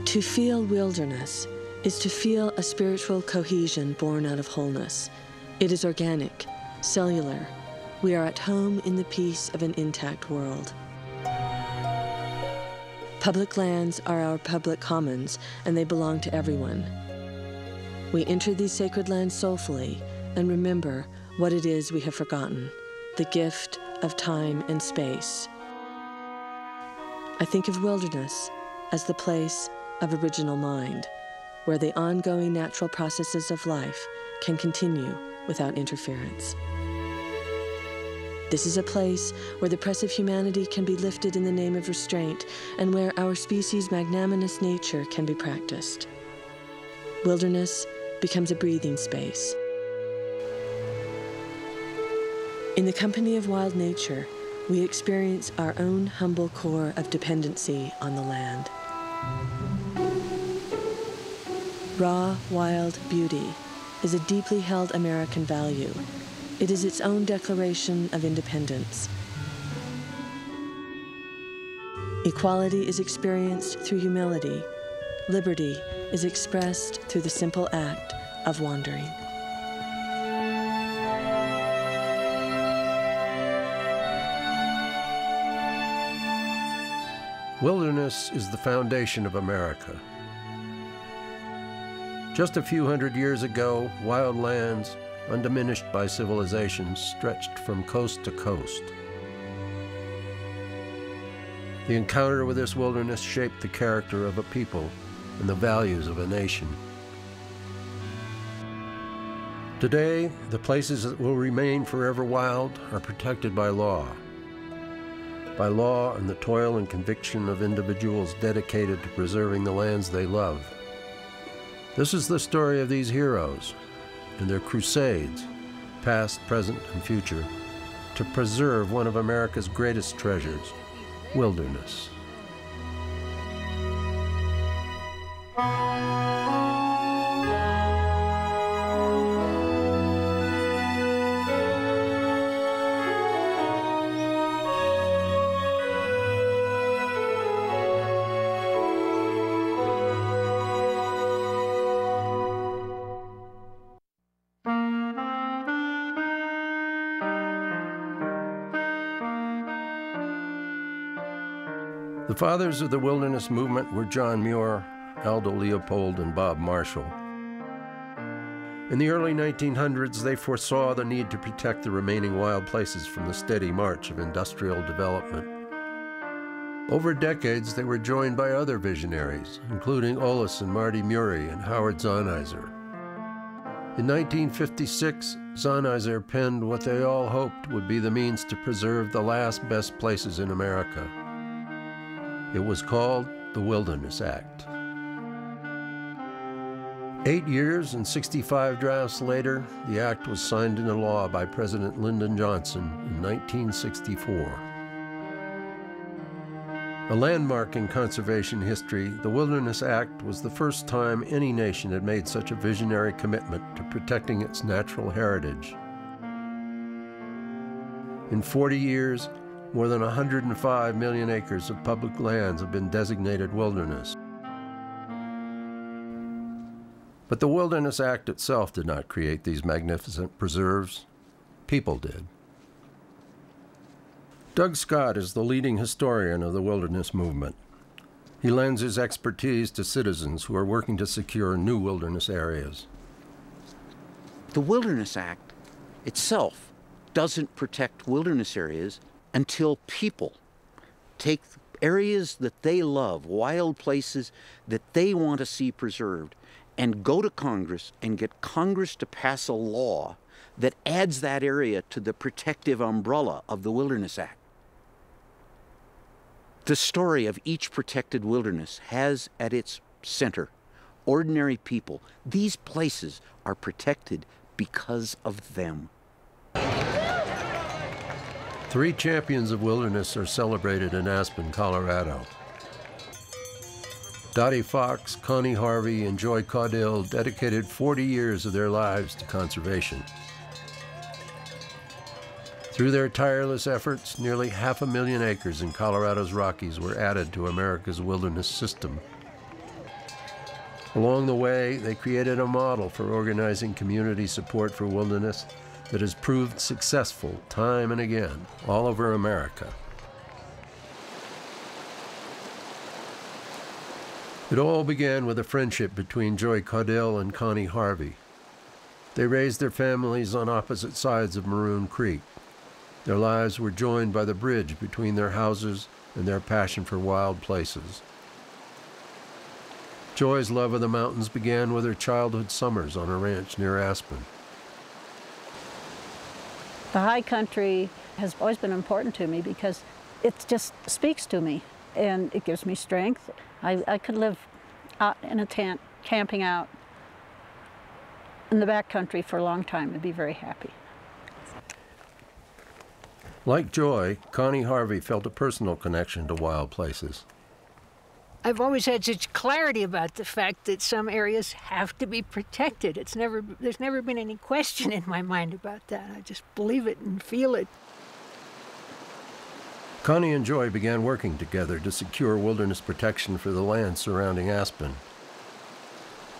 To feel wilderness is to feel a spiritual cohesion born out of wholeness. It is organic, cellular. We are at home in the peace of an intact world. Public lands are our public commons, and they belong to everyone. We enter these sacred lands soulfully and remember what it is we have forgotten, the gift of time and space. I think of wilderness as the place of original mind, where the ongoing natural processes of life can continue without interference. This is a place where the press of humanity can be lifted in the name of restraint, and where our species' magnanimous nature can be practiced. Wilderness becomes a breathing space. In the company of wild nature, we experience our own humble core of dependency on the land. Raw, wild beauty is a deeply held American value. It is its own declaration of independence. Equality is experienced through humility. Liberty is expressed through the simple act of wandering. Wilderness is the foundation of America. Just a few hundred years ago, wild lands, undiminished by civilization, stretched from coast to coast. The encounter with this wilderness shaped the character of a people and the values of a nation. Today, the places that will remain forever wild are protected by law and the toil and conviction of individuals dedicated to preserving the lands they love. This is the story of these heroes and their crusades, past, present, and future, to preserve one of America's greatest treasures, wilderness. The fathers of the wilderness movement were John Muir, Aldo Leopold, and Bob Marshall. In the early 1900s, they foresaw the need to protect the remaining wild places from the steady march of industrial development. Over decades, they were joined by other visionaries, including Ollis and Marty Murray and Howard Zahniser. In 1956, Zahniser penned what they all hoped would be the means to preserve the last best places in America. It was called the Wilderness Act. 8 years and 65 drafts later, the act was signed into law by President Lyndon Johnson in 1964. A landmark in conservation history, the Wilderness Act was the first time any nation had made such a visionary commitment to protecting its natural heritage. In 40 years, more than 105 million acres of public lands have been designated wilderness. But the Wilderness Act itself did not create these magnificent preserves. People did. Doug Scott is the leading historian of the wilderness movement. He lends his expertise to citizens who are working to secure new wilderness areas. The Wilderness Act itself doesn't protect wilderness areas until people take areas that they love, wild places that they want to see preserved, and go to Congress and get Congress to pass a law that adds that area to the protective umbrella of the Wilderness Act. The story of each protected wilderness has at its center ordinary people. These places are protected because of them. 3 champions of wilderness are celebrated in Aspen, Colorado. Dottie Fox, Connie Harvey, and Joy Caudill dedicated 40 years of their lives to conservation. Through their tireless efforts, nearly 500,000 acres in Colorado's Rockies were added to America's wilderness system. Along the way, they created a model for organizing community support for wilderness that has proved successful time and again all over America. It all began with a friendship between Joy Caudill and Connie Harvey. They raised their families on opposite sides of Maroon Creek. Their lives were joined by the bridge between their houses and their passion for wild places. Joy's love of the mountains began with her childhood summers on a ranch near Aspen. The high country has always been important to me because it just speaks to me and it gives me strength. I could live out in a tent, camping out in the backcountry for a long time and be very happy. Like Joy, Connie Harvey felt a personal connection to wild places. I've always had such clarity about the fact that some areas have to be protected. There's never been any question in my mind about that. I just believe it and feel it. Connie and Joy began working together to secure wilderness protection for the land surrounding Aspen.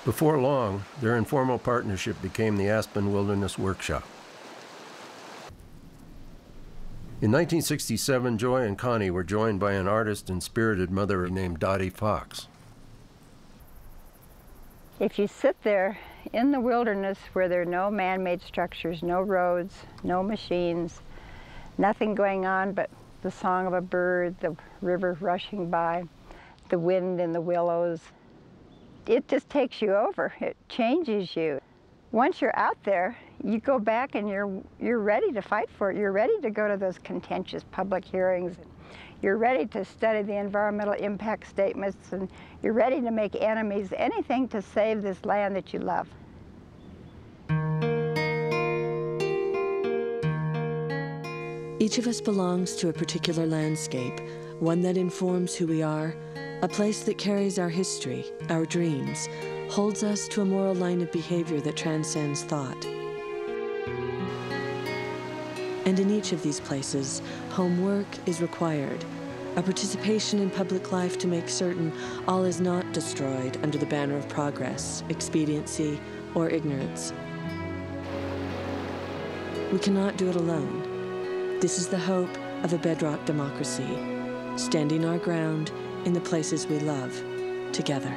Before long, their informal partnership became the Aspen Wilderness Workshop. In 1967, Joy and Connie were joined by an artist and spirited mother named Dottie Fox. If you sit there in the wilderness where there are no man-made structures, no roads, no machines, nothing going on but the song of a bird, the river rushing by, the wind in the willows, it just takes you over. It changes you. Once you're out there, you go back and you're ready to fight for it. You're ready to go to those contentious public hearings. You're ready to study the environmental impact statements, and you're ready to make enemies, anything to save this land that you love. Each of us belongs to a particular landscape, one that informs who we are, a place that carries our history, our dreams, holds us to a moral line of behavior that transcends thought. And in each of these places, homework is required, a participation in public life to make certain all is not destroyed under the banner of progress, expediency, or ignorance. We cannot do it alone. This is the hope of a bedrock democracy, standing our ground in the places we love, together.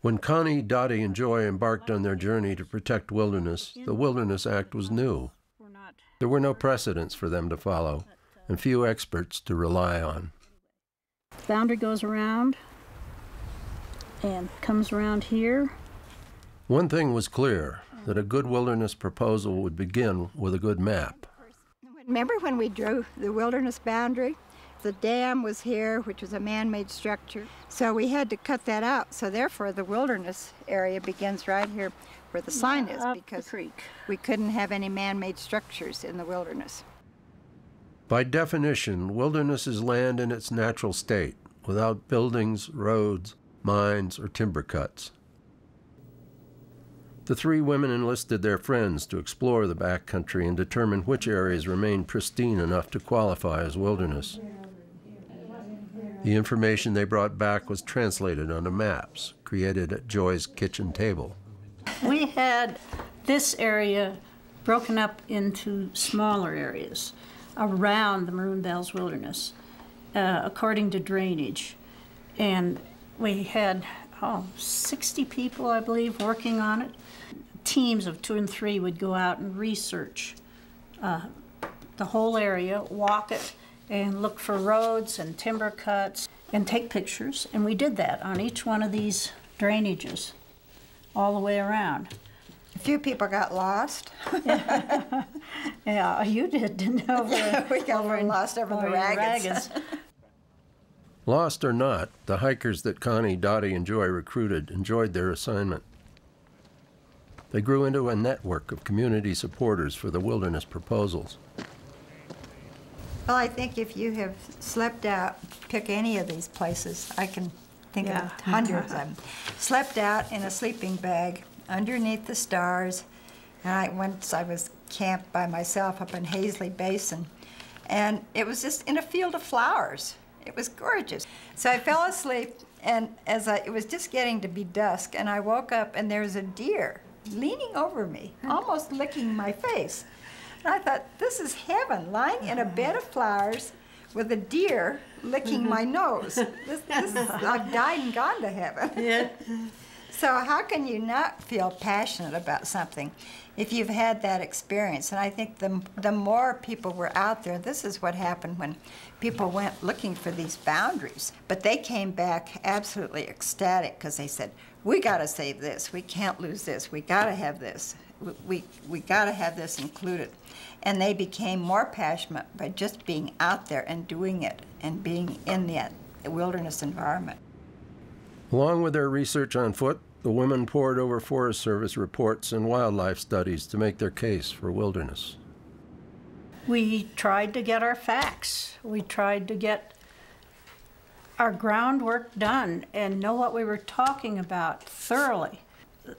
When Connie, Dottie, and Joy embarked on their journey to protect wilderness, the Wilderness Act was new. There were no precedents for them to follow, and few experts to rely on. The boundary goes around and comes around here. One thing was clear, that a good wilderness proposal would begin with a good map. Remember when we drew the wilderness boundary? The dam was here, which was a man-made structure. So we had to cut that out. So therefore, the wilderness area begins right here where the sign is, because we couldn't have any man-made structures in the wilderness. By definition, wilderness is land in its natural state, without buildings, roads, mines, or timber cuts. The three women enlisted their friends to explore the backcountry and determine which areas remained pristine enough to qualify as wilderness. The information they brought back was translated onto maps created at Joy's kitchen table. We had this area broken up into smaller areas around the Maroon Bells Wilderness, according to drainage. And we had 60 people, I believe, working on it. Teams of 2 and 3 would go out and research the whole area, walk it, and look for roads and timber cuts and take pictures. And we did that on each one of these drainages all the way around. A few people got lost. Yeah, you did, didn't you? We got lost over the raggeds. Lost or not, the hikers that Connie, Dottie, and Joy recruited enjoyed their assignment. They grew into a network of community supporters for the wilderness proposals. Well, I think if you have slept out, pick any of these places, I can think of hundreds of them, slept out in a sleeping bag underneath the stars. And once I was camped by myself up in Hazley Basin, and it was just in a field of flowers. It was gorgeous. So I fell asleep, and it was just getting to be dusk, and I woke up, and there was a deer leaning over me, almost licking my face. And I thought, this is heaven, lying in a bed of flowers with a deer licking my nose. This I've died and gone to heaven. Yeah. So how can you not feel passionate about something if you've had that experience? And I think the more people were out there, this is what happened when people went looking for these boundaries. But they came back absolutely ecstatic because they said, we got to save this. We can't lose this. We got to have this. We got to have this included. And they became more passionate by just being out there and doing it and being in that wilderness environment. Along with their research on foot, the women pored over Forest Service reports and wildlife studies to make their case for wilderness. We tried to get our facts. We tried to get our groundwork done and know what we were talking about thoroughly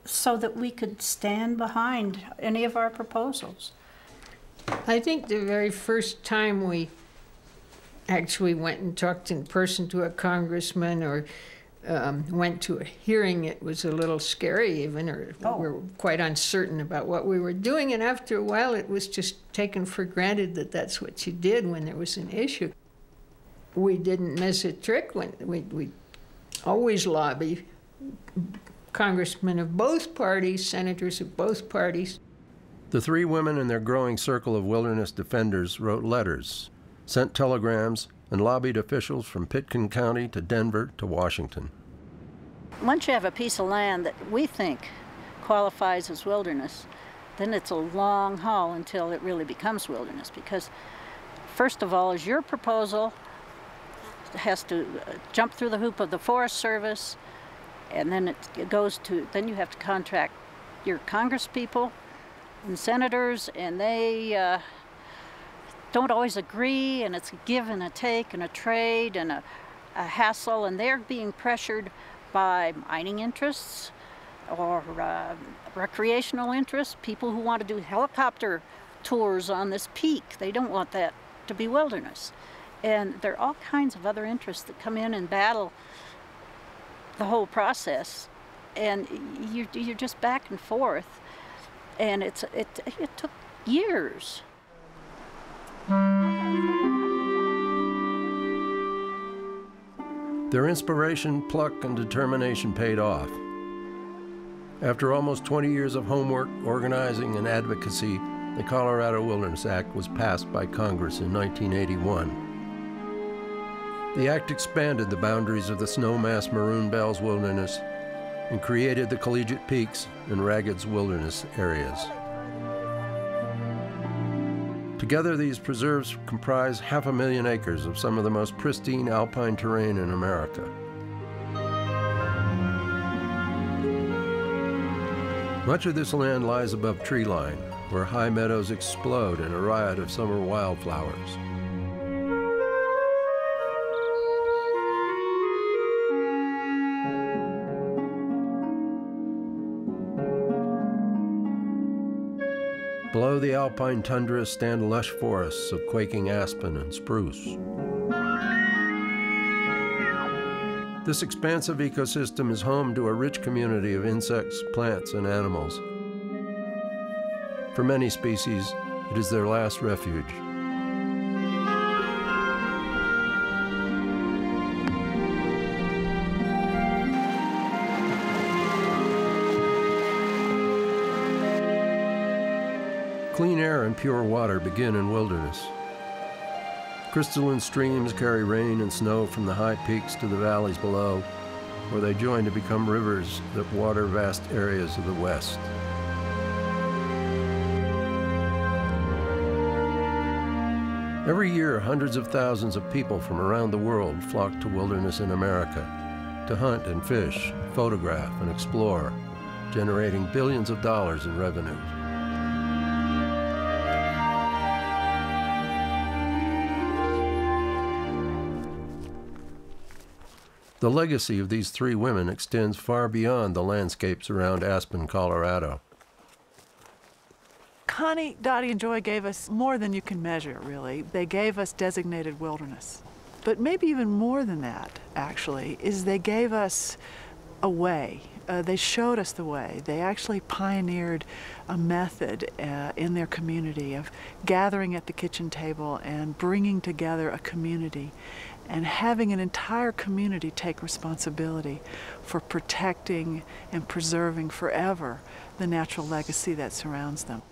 so that we could stand behind any of our proposals. I think the very first time we actually went and talked in person to a congressman or went to a hearing, it was a little scary even, or we were quite uncertain about what we were doing, and after a while it was just taken for granted that that's what you did when there was an issue. We didn't miss a trick when we always lobby congressmen of both parties, senators of both parties. The three women in their growing circle of wilderness defenders wrote letters, sent telegrams, and lobbied officials from Pitkin County to Denver to Washington. Once you have a piece of land that we think qualifies as wilderness, then it's a long haul until it really becomes wilderness, because first of all is your proposal has to jump through the hoop of the Forest Service, and then then you have to contract your congresspeople and senators, and they don't always agree, and it's a give and a take and a trade and a hassle, and they're being pressured by mining interests or recreational interests, people who want to do helicopter tours on this peak. They don't want that to be wilderness. And there are all kinds of other interests that come in and battle the whole process, and you're just back and forth, and it took years. Their inspiration, pluck, and determination paid off. After almost 20 years of homework, organizing, and advocacy, the Colorado Wilderness Act was passed by Congress in 1981. The act expanded the boundaries of the Snowmass Maroon Bells Wilderness and created the Collegiate Peaks and Raggeds Wilderness areas. Together, these preserves comprise 500,000 acres of some of the most pristine alpine terrain in America. Much of this land lies above tree line, where high meadows explode in a riot of summer wildflowers. Below the alpine tundra stand lush forests of quaking aspen and spruce. This expansive ecosystem is home to a rich community of insects, plants, and animals. For many species, it is their last refuge. Clean air and pure water begin in wilderness. Crystalline streams carry rain and snow from the high peaks to the valleys below, where they join to become rivers that water vast areas of the West. Every year, hundreds of thousands of people from around the world flock to wilderness in America to hunt and fish, photograph, and explore, generating billions of dollars in revenue. The legacy of these three women extends far beyond the landscapes around Aspen, Colorado. Connie, Dottie, and Joy gave us more than you can measure, really. They gave us designated wilderness. But maybe even more than that, actually, is they gave us a way. They showed us the way. They actually pioneered a method in their community of gathering at the kitchen table and bringing together a community and having an entire community take responsibility for protecting and preserving forever the natural legacy that surrounds them.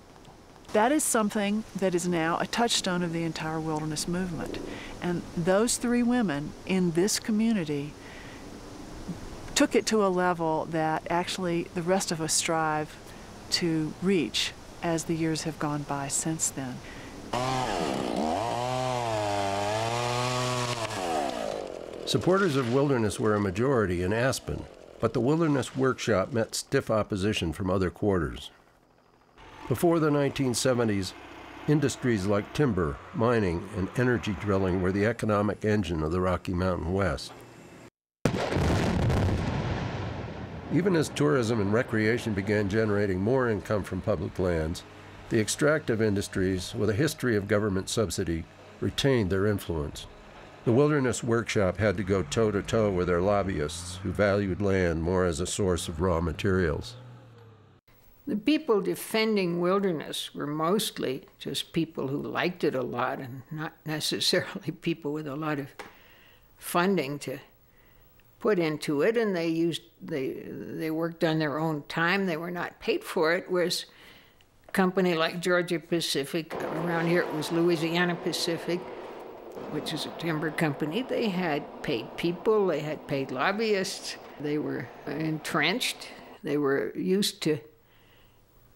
That is something that is now a touchstone of the entire wilderness movement. And those three women in this community took it to a level that actually the rest of us strive to reach as the years have gone by since then. Supporters of wilderness were a majority in Aspen, but the Wilderness Workshop met stiff opposition from other quarters. Before the 1970s, industries like timber, mining, and energy drilling were the economic engine of the Rocky Mountain West. Even as tourism and recreation began generating more income from public lands, the extractive industries, with a history of government subsidy, retained their influence. The Wilderness Workshop had to go toe-to-toe with their lobbyists, who valued land more as a source of raw materials. The people defending wilderness were mostly just people who liked it a lot and not necessarily people with a lot of funding to put into it, and they worked on their own time. They were not paid for it, whereas a company like Georgia Pacific, around here it was Louisiana Pacific, which is a timber company, they had paid people, they had paid lobbyists, they were entrenched, they were used to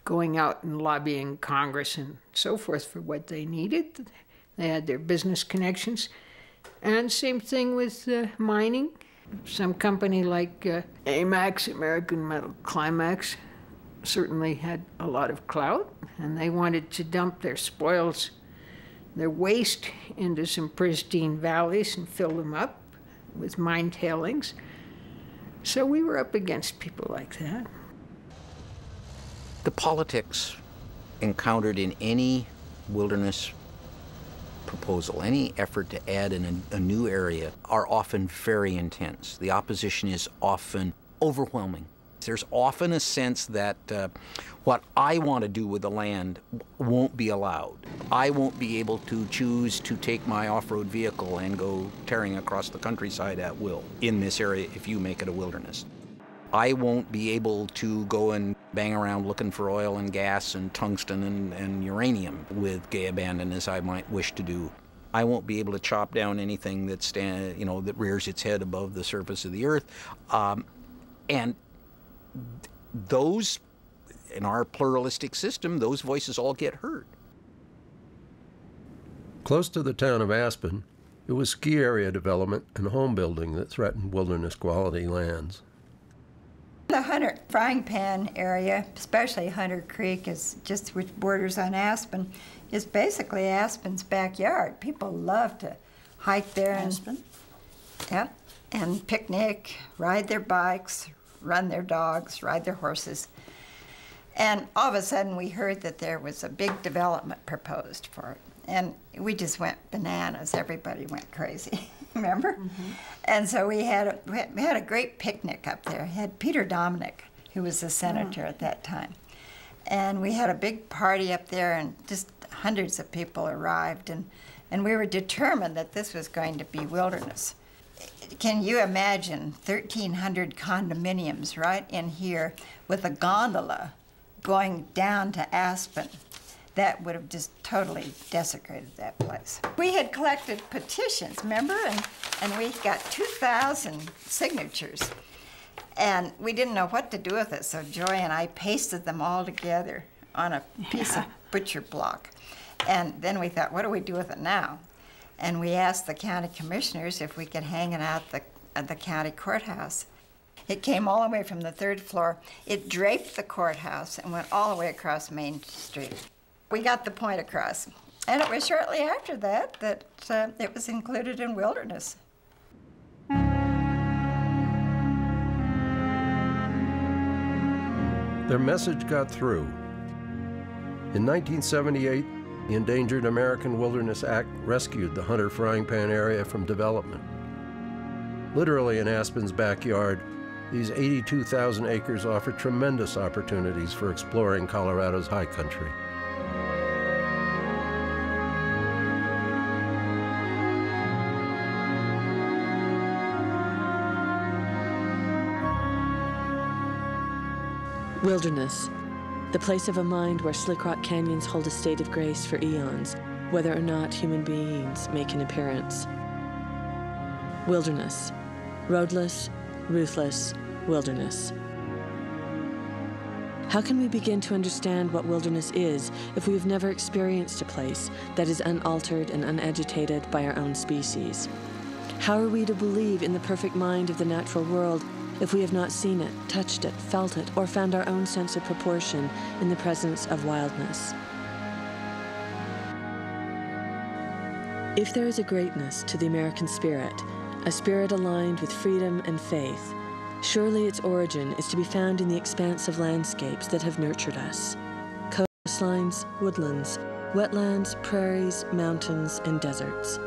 going out and lobbying Congress and so forth for what they needed. They had their business connections. And same thing with mining. Some company like AMAX, American Metal Climax, certainly had a lot of clout, and they wanted to dump their spoils, their waste, into some pristine valleys and fill them up with mine tailings. So we were up against people like that. The politics encountered in any wilderness proposal, any effort to add in a new area, are often very intense. The opposition is often overwhelming. There's often a sense that what I want to do with the land won't be allowed. I won't be able to choose to take my off-road vehicle and go tearing across the countryside at will in this area if you make it a wilderness. I won't be able to go and bang around looking for oil and gas and tungsten and uranium with gay abandon as I might wish to do. I won't be able to chop down anything that that rears its head above the surface of the earth. And those, in our pluralistic system, those voices all get heard. Close to the town of Aspen, it was ski area development and home building that threatened wilderness quality lands. The Hunter Frying Pan area, especially Hunter Creek, is just which borders on Aspen, is basically Aspen's backyard. People love to hike there and picnic, ride their bikes, run their dogs, ride their horses. And all of a sudden we heard that there was a big development proposed for it. And we just went bananas. Everybody went crazy, remember? Mm-hmm. And so we had a great picnic up there. We had Peter Dominic, who was the senator at that time. And we had a big party up there, and just hundreds of people arrived. And we were determined that this was going to be wilderness. Can you imagine 1,300 condominiums right in here with a gondola going down to Aspen? That would have just totally desecrated that place. We had collected petitions, remember? And we got 2,000 signatures. And we didn't know what to do with it, so Joy and I pasted them all together on a piece of butcher block. And then we thought, what do we do with it now? And we asked the county commissioners if we could hang it out at the county courthouse. It came all the way from the 3rd floor. It draped the courthouse and went all the way across Main Street. We got the point across. And it was shortly after that that it was included in wilderness. Their message got through. In 1978, the Endangered American Wilderness Act rescued the Hunter Frying Pan area from development. Literally in Aspen's backyard, these 82,000 acres offer tremendous opportunities for exploring Colorado's high country. Wilderness, the place of a mind where slick rock canyons hold a state of grace for eons, whether or not human beings make an appearance. Wilderness, roadless, ruthless wilderness. How can we begin to understand what wilderness is if we have never experienced a place that is unaltered and unagitated by our own species? How are we to believe in the perfect mind of the natural world if we have not seen it, touched it, felt it, or found our own sense of proportion in the presence of wildness? If there is a greatness to the American spirit, a spirit aligned with freedom and faith, surely its origin is to be found in the expansive landscapes that have nurtured us. Coastlines, woodlands, wetlands, prairies, mountains, and deserts.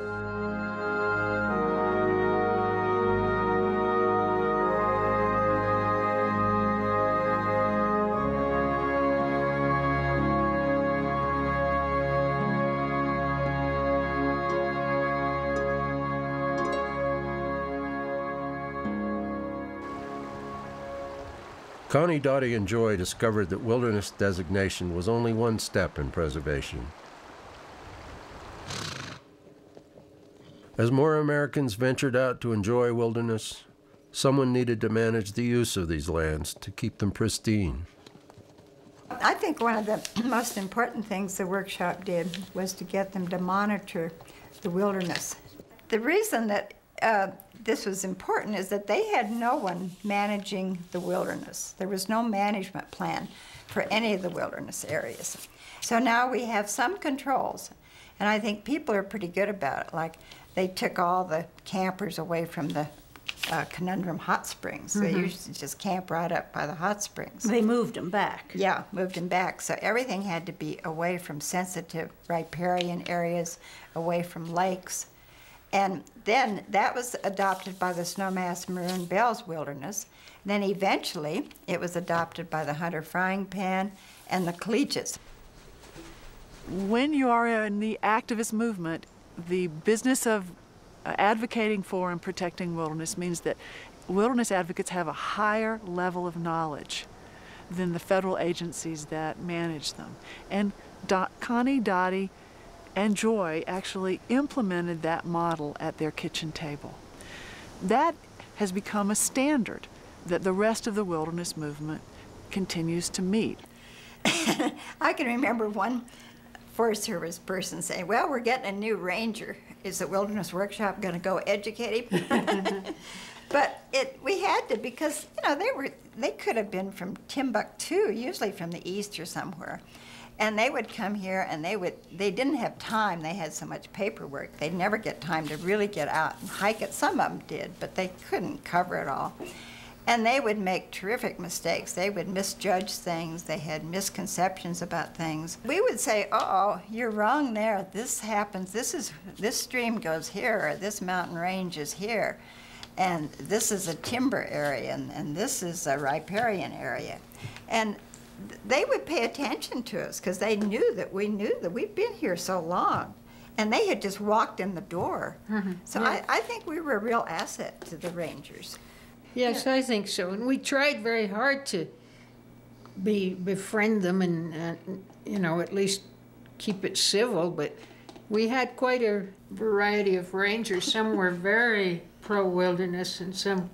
Connie, Dottie, and Joy discovered that wilderness designation was only one step in preservation. As more Americans ventured out to enjoy wilderness, someone needed to manage the use of these lands to keep them pristine. I think one of the most important things the workshop did was to get them to monitor the wilderness. The reason that this was important is that they had no one managing the wilderness. There was no management plan for any of the wilderness areas. So now we have some controls, and I think people are pretty good about it. Like, they took all the campers away from the Conundrum Hot Springs. They used to just camp right up by the hot springs. They moved them back. Yeah, moved them back. So everything had to be away from sensitive riparian areas, away from lakes. And then that was adopted by the Snowmass Maroon Bells Wilderness. Then eventually it was adopted by the Hunter Frying Pan and the collegiates. When you are in the activist movement, the business of advocating for and protecting wilderness means that wilderness advocates have a higher level of knowledge than the federal agencies that manage them. And Connie, Dottie, and Joy actually implemented that model at their kitchen table. That has become a standard that the rest of the wilderness movement continues to meet. I can remember one Forest Service person saying, well, we're getting a new ranger. Is the Wilderness Workshop going to go educate him? But we had to, because they could have been from Timbuktu, usually from the east or somewhere. And they would come here and they didn't have time. They had so much paperwork. They'd never get time to really get out and hike it. Some of them did, but they couldn't cover it all. And they would make terrific mistakes. They would misjudge things. They had misconceptions about things. We would say, uh-oh, you're wrong there. This happens. This stream goes here, or this mountain range is here. And this is a timber area, and this is a riparian area. And they would pay attention to us because they knew that we'd been here so long. And they had just walked in the door. So yeah. I think we were a real asset to the rangers. Yes, I think so. And we tried very hard to befriend them and at least keep it civil. But we had quite a variety of rangers. Some were very pro-wilderness and some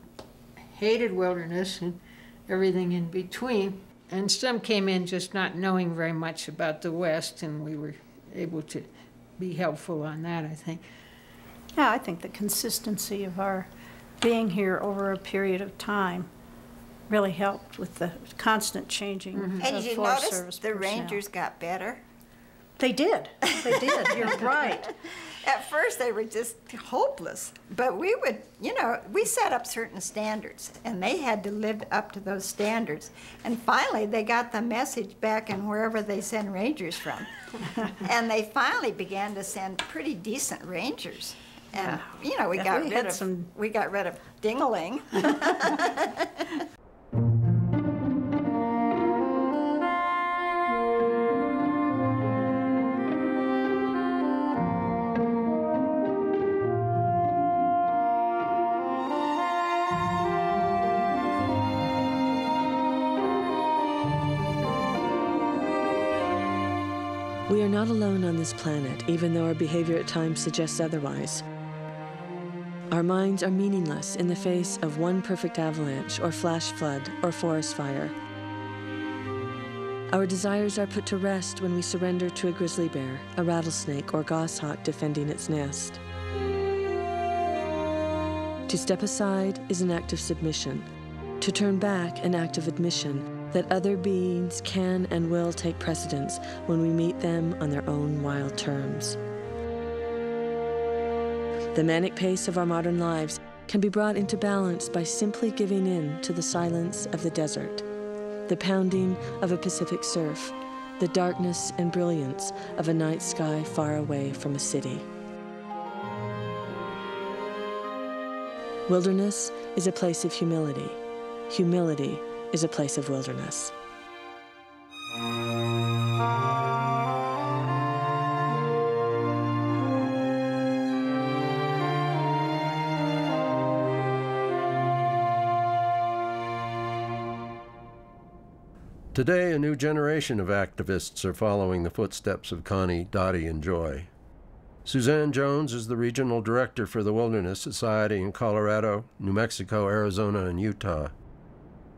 hated wilderness and everything in between. And some came in just not knowing very much about the West, and we were able to be helpful on that, I think. Yeah, I think the consistency of our being here over a period of time really helped with the constant changing of And did you Forest notice Service the personnel. rangers got better? They did. They did. You're right. At first, they were just hopeless. But we would, we set up certain standards, and they had to live up to those standards. And finally, they got the message back in wherever they send rangers from. And they finally began to send pretty decent rangers. And, we got rid of Ding-a-ling. We are not alone on this planet, even though our behavior at times suggests otherwise. Our minds are meaningless in the face of one perfect avalanche, or flash flood, or forest fire. Our desires are put to rest when we surrender to a grizzly bear, a rattlesnake, or goshawk defending its nest. To step aside is an act of submission. To turn back, an act of admission that other beings can and will take precedence when we meet them on their own wild terms. The manic pace of our modern lives can be brought into balance by simply giving in to the silence of the desert, the pounding of a Pacific surf, the darkness and brilliance of a night sky far away from a city. Wilderness is a place of humility. Humility is a place of wilderness. Today, a new generation of activists are following the footsteps of Connie, Dottie, and Joy. Suzanne Jones is the regional director for the Wilderness Society in Colorado, New Mexico, Arizona, and Utah.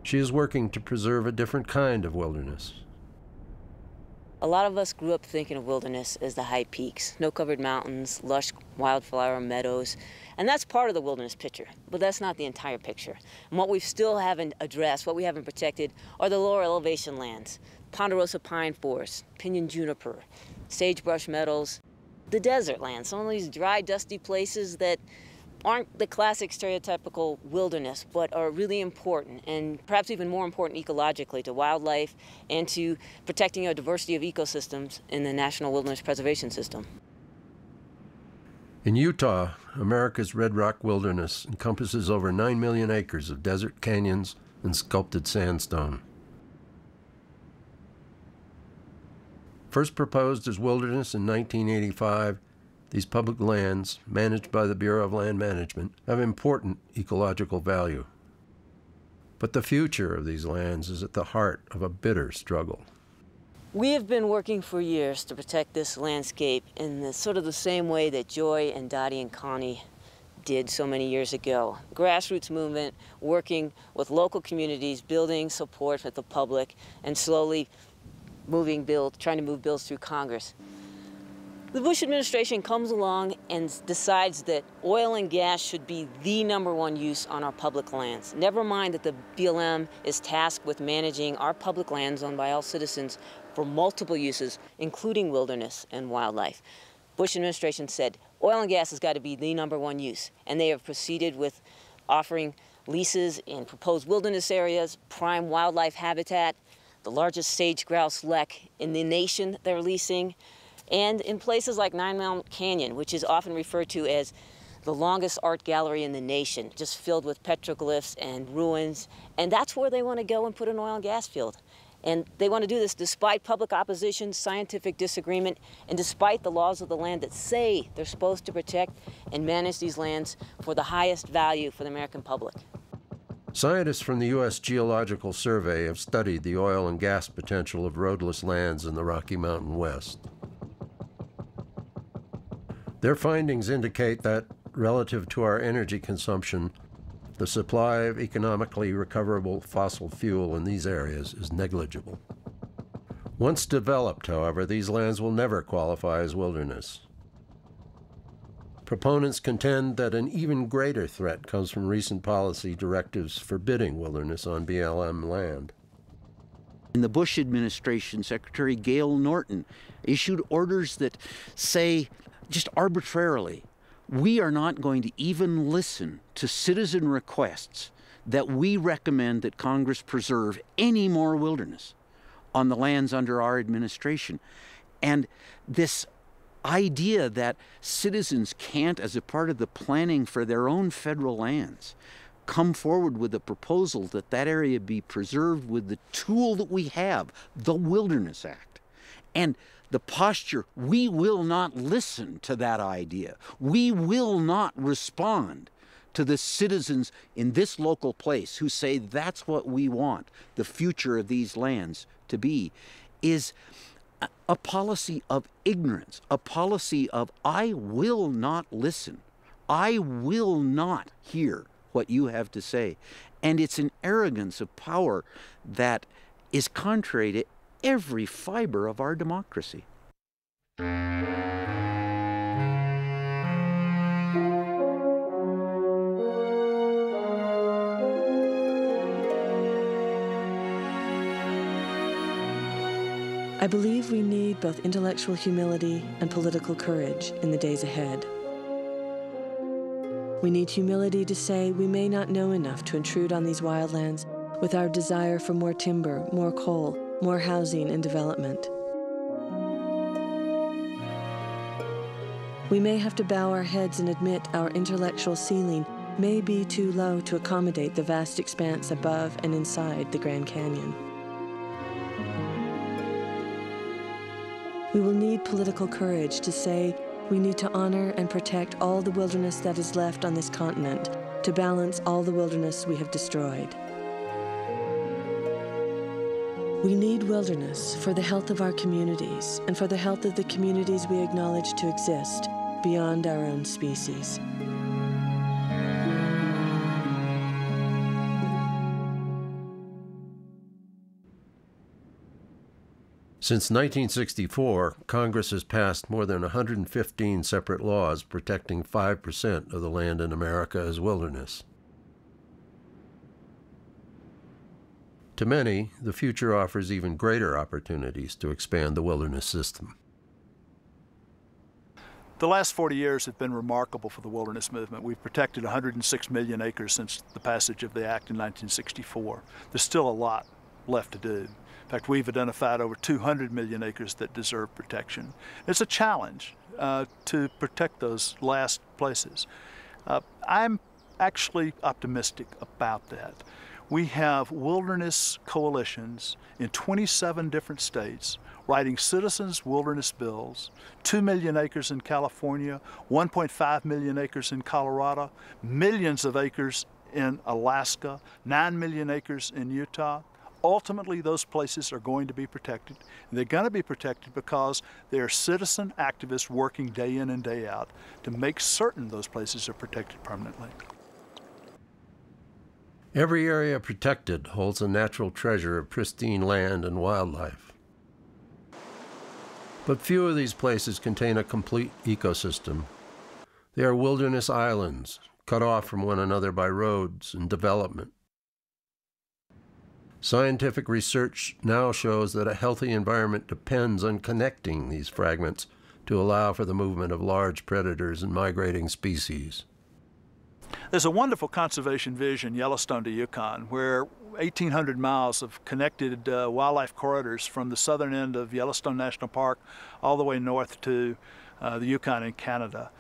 She is working to preserve a different kind of wilderness. A lot of us grew up thinking of wilderness as the high peaks, snow-covered mountains, lush wildflower meadows, and that's part of the wilderness picture, but that's not the entire picture. And what we still haven't addressed, what we haven't protected, are the lower elevation lands, ponderosa pine forests, pinyon juniper, sagebrush meadows, the desert lands, some of these dry, dusty places that aren't the classic stereotypical wilderness, but are really important, and perhaps even more important ecologically to wildlife and to protecting a diversity of ecosystems in the National Wilderness Preservation System. In Utah, America's Red Rock Wilderness encompasses over 9 million acres of desert canyons and sculpted sandstone. First proposed as wilderness in 1985, these public lands, managed by the Bureau of Land Management, have important ecological value. But the future of these lands is at the heart of a bitter struggle. We have been working for years to protect this landscape in the sort of the same way that Joy and Dottie and Connie did so many years ago. Grassroots movement, working with local communities, building support for the public, and slowly trying to move bills through Congress. The Bush administration comes along and decides that oil and gas should be the #1 use on our public lands. Never mind that the BLM is tasked with managing our public lands owned by all citizens for multiple uses, including wilderness and wildlife. Bush administration said oil and gas has got to be the #1 use, and they have proceeded with offering leases in proposed wilderness areas, prime wildlife habitat, the largest sage-grouse lek in the nation they're leasing, and in places like Nine Mile Canyon, which is often referred to as the longest art gallery in the nation, just filled with petroglyphs and ruins. And that's where they want to go and put an oil and gas field. And they want to do this despite public opposition, scientific disagreement, and despite the laws of the land that say they're supposed to protect and manage these lands for the highest value for the American public. Scientists from the U.S. Geological Survey have studied the oil and gas potential of roadless lands in the Rocky Mountain West. Their findings indicate that, relative to our energy consumption, the supply of economically recoverable fossil fuel in these areas is negligible. Once developed, however, these lands will never qualify as wilderness. Proponents contend that an even greater threat comes from recent policy directives forbidding wilderness on BLM land. In the Bush administration, Secretary Gail Norton issued orders that say just arbitrarily, we are not going to even listen to citizen requests that we recommend that Congress preserve any more wilderness on the lands under our administration. And this idea that citizens can't, as a part of the planning for their own federal lands, come forward with a proposal that that area be preserved with the tool that we have, the Wilderness Act. And the posture, we will not listen to that idea. We will not respond to the citizens in this local place who say that's what we want the future of these lands to be, is a policy of ignorance, a policy of I will not listen. I will not hear what you have to say. And it's an arrogance of power that is contrary to every fiber of our democracy. I believe we need both intellectual humility and political courage in the days ahead. We need humility to say we may not know enough to intrude on these wildlands with our desire for more timber, more coal, more housing and development. We may have to bow our heads and admit our intellectual ceiling may be too low to accommodate the vast expanse above and inside the Grand Canyon. We will need political courage to say we need to honor and protect all the wilderness that is left on this continent to balance all the wilderness we have destroyed. We need wilderness for the health of our communities and for the health of the communities we acknowledge to exist beyond our own species. Since 1964, Congress has passed more than 115 separate laws protecting 5% of the land in America as wilderness. To many, the future offers even greater opportunities to expand the wilderness system. The last 40 years have been remarkable for the wilderness movement. We've protected 106 million acres since the passage of the Act in 1964. There's still a lot left to do. In fact, we've identified over 200 million acres that deserve protection. It's a challenge to protect those last places. I'm actually optimistic about that. We have wilderness coalitions in 27 different states writing citizens' wilderness bills, 2 million acres in California, 1.5 million acres in Colorado, millions of acres in Alaska, 9 million acres in Utah. Ultimately, those places are going to be protected. And they're going to be protected because they are citizen activists working day in and day out to make certain those places are protected permanently. Every area protected holds a natural treasure of pristine land and wildlife. But few of these places contain a complete ecosystem. They are wilderness islands, cut off from one another by roads and development. Scientific research now shows that a healthy environment depends on connecting these fragments to allow for the movement of large predators and migrating species. There's a wonderful conservation vision, Yellowstone to Yukon, where 1,800 miles of connected wildlife corridors from the southern end of Yellowstone National Park all the way north to the Yukon in Canada.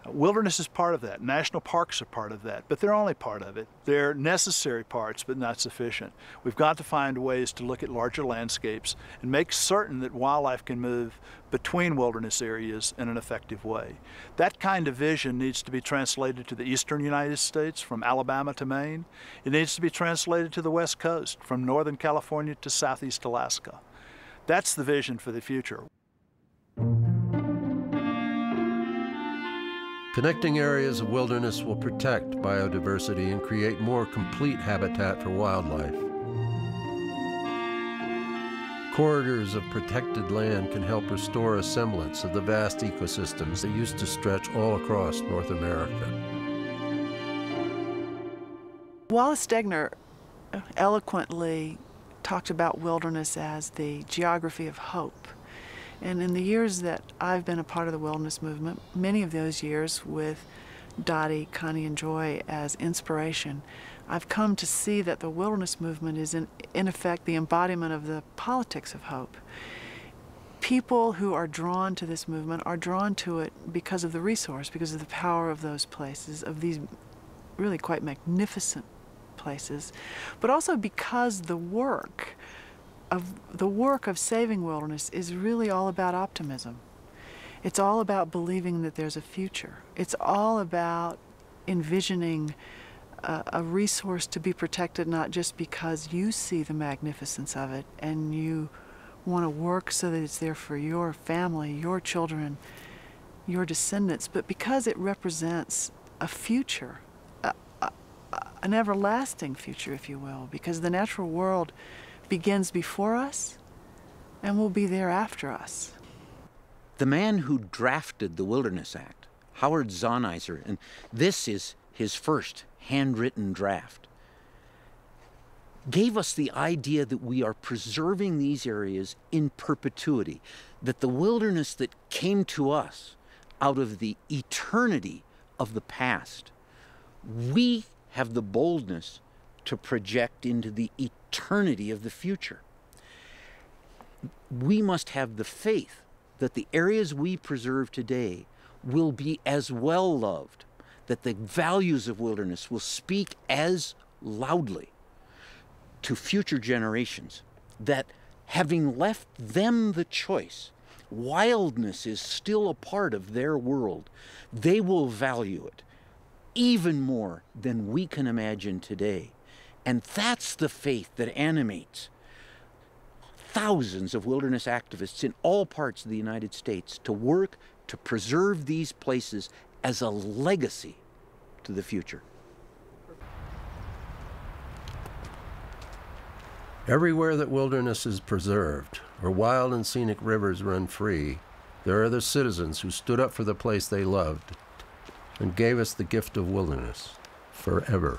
Wilderness is part of that. National parks are part of that, but they're only part of it. They're necessary parts, but not sufficient. We've got to find ways to look at larger landscapes and make certain that wildlife can move between wilderness areas in an effective way. That kind of vision needs to be translated to the eastern United States, from Alabama to Maine. It needs to be translated to the West Coast, from northern California to southeast Alaska. That's the vision for the future. Connecting areas of wilderness will protect biodiversity and create more complete habitat for wildlife. Corridors of protected land can help restore a semblance of the vast ecosystems that used to stretch all across North America. Wallace Stegner eloquently talked about wilderness as the geography of hope. And in the years that I've been a part of the wilderness movement, many of those years with Dottie, Connie, and Joy as inspiration, I've come to see that the wilderness movement is in effect the embodiment of the politics of hope. People who are drawn to this movement are drawn to it because of the resource, because of the power of those places, of these really quite magnificent places, but also because the work of saving wilderness is really all about optimism. It's all about believing that there's a future. It's all about envisioning a resource to be protected, not just because you see the magnificence of it and you want to work so that it's there for your family, your children, your descendants, but because it represents a future, an everlasting future, if you will, because the natural world begins before us and will be there after us. The man who drafted the Wilderness Act, Howard Zahniser, and this is his first handwritten draft, gave us the idea that we are preserving these areas in perpetuity, that the wilderness that came to us out of the eternity of the past, we have the boldness to project into the eternity of the future. We must have the faith that the areas we preserve today will be as well loved, that the values of wilderness will speak as loudly to future generations, that having left them the choice, wildness is still a part of their world. They will value it even more than we can imagine today. And that's the faith that animates thousands of wilderness activists in all parts of the United States to work to preserve these places as a legacy to the future. Everywhere that wilderness is preserved, or wild and scenic rivers run free, there are the citizens who stood up for the place they loved and gave us the gift of wilderness forever.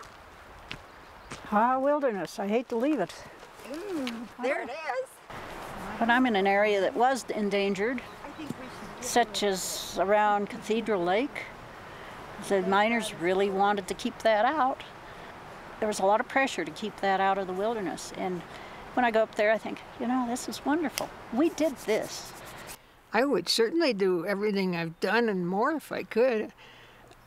Ah, wilderness. I hate to leave it. There it is. But I'm in an area that was endangered, such as around Cathedral Lake. The miners really wanted to keep that out. There was a lot of pressure to keep that out of the wilderness. And when I go up there, I think, you know, this is wonderful. We did this. I would certainly do everything I've done and more if I could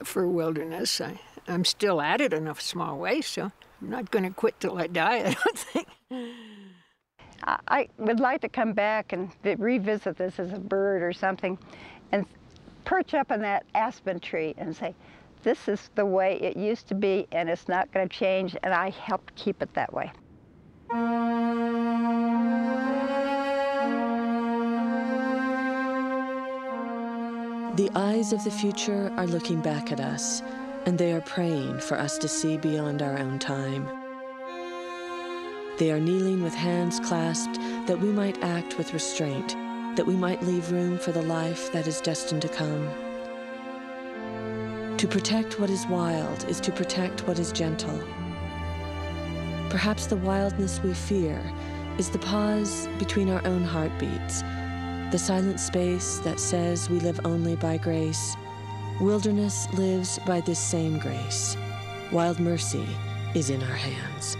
for wilderness. I'm still at it in a small way, so I'm not going to quit till I die, I don't think. I would like to come back and revisit this as a bird or something and perch up on that aspen tree and say, this is the way it used to be and it's not going to change, and I helped keep it that way. The eyes of the future are looking back at us, and they are praying for us to see beyond our own time. They are kneeling with hands clasped that we might act with restraint, that we might leave room for the life that is destined to come. To protect what is wild is to protect what is gentle. Perhaps the wildness we fear is the pause between our own heartbeats, the silent space that says we live only by grace. Wilderness lives by this same grace. Wild mercy is in our hands.